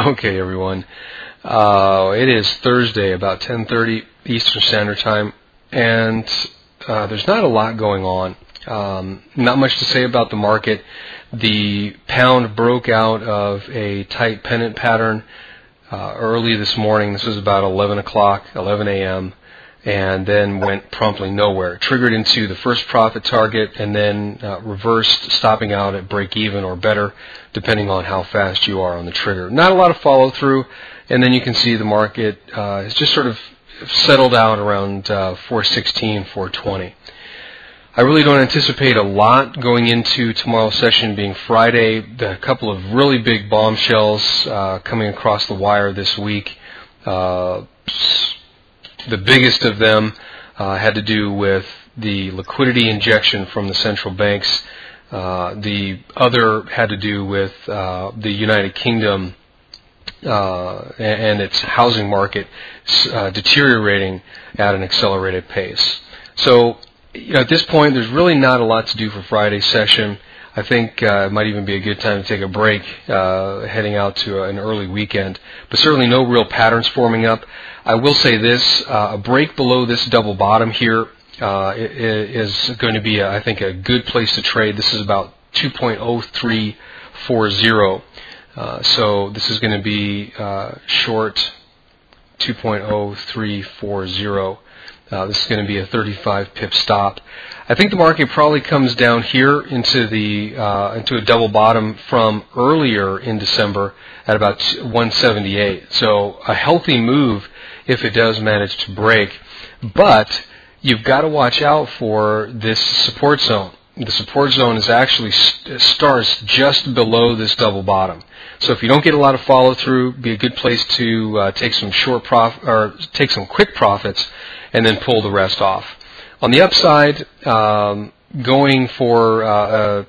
Okay, everyone. It is Thursday, about 10:30 Eastern Standard Time, and there's not a lot going on. Not much to say about the market. The pound broke out of a tight pennant pattern early this morning. This was about 11 a.m., and then went promptly nowhere. It triggered into the first profit target and then reversed, stopping out at break even or better, depending on how fast you are on the trigger. Not a lot of follow through, and then you can see the market has just sort of settled out around 416, 420. I really don't anticipate a lot going into tomorrow's session, being Friday. A couple of really big bombshells coming across the wire this week. The biggest of them had to do with the liquidity injection from the central banks. The other had to do with the United Kingdom and its housing market deteriorating at an accelerated pace. So, at this point, there's really not a lot to do for Friday's session. I think it might even be a good time to take a break heading out to an early weekend, but certainly no real patterns forming up. I will say this, a break below this double bottom here is going to be, I think, a good place to trade. This is about 2.0340. So this is going to be short 2.0340. This is going to be a 35 pip stop. I think the market probably comes down here into a double bottom from earlier in December at about 178. So a healthy move if it does manage to break, but you've got to watch out for this support zone. The support zone is actually starts just below this double bottom. So if you don't get a lot of follow through, be a good place to take some take some quick profits and then pull the rest off. On the upside, going for a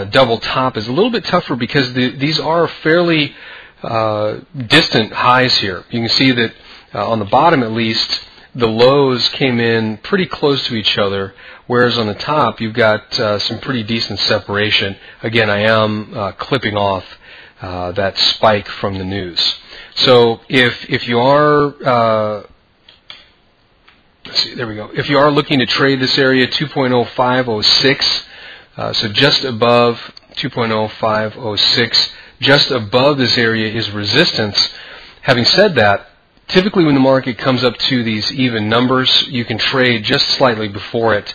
double top is a little bit tougher because these are fairly distant highs here. You can see that on the bottom, at least, the lows came in pretty close to each other, whereas on the top, you've got some pretty decent separation. Again, I am clipping off that spike from the news. So if you are let's see, there we go. If you are looking to trade this area, 2.0506, so just above 2.0506, just above this area is resistance. Having said that, typically when the market comes up to these even numbers, you can trade just slightly before it.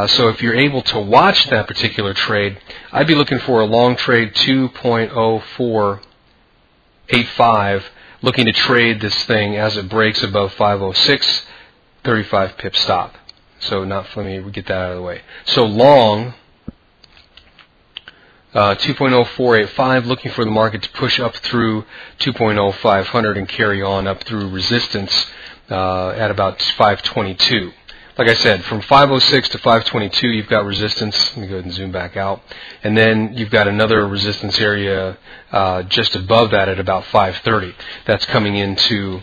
So if you're able to watch that particular trade, I'd be looking for a long trade 2.0485, looking to trade this thing as it breaks above 506, 35 pip stop. So let me get that out of the way. So long 2.0485, looking for the market to push up through 2.0500 and carry on up through resistance at about 522. Like I said, from 506 to 522, you've got resistance. Let me go ahead and zoom back out. And then you've got another resistance area just above that at about 530. That's coming into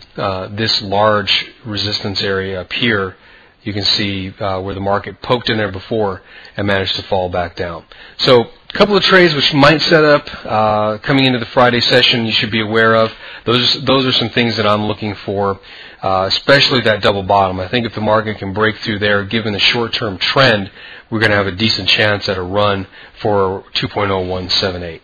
this large resistance area up here. You can see where the market poked in there before and managed to fall back down. So a couple of trades which might set up coming into the Friday session you should be aware of. Those are some things that I'm looking for, especially that double bottom. I think if the market can break through there, given the short-term trend, we're going to have a decent chance at a run for 2.0178.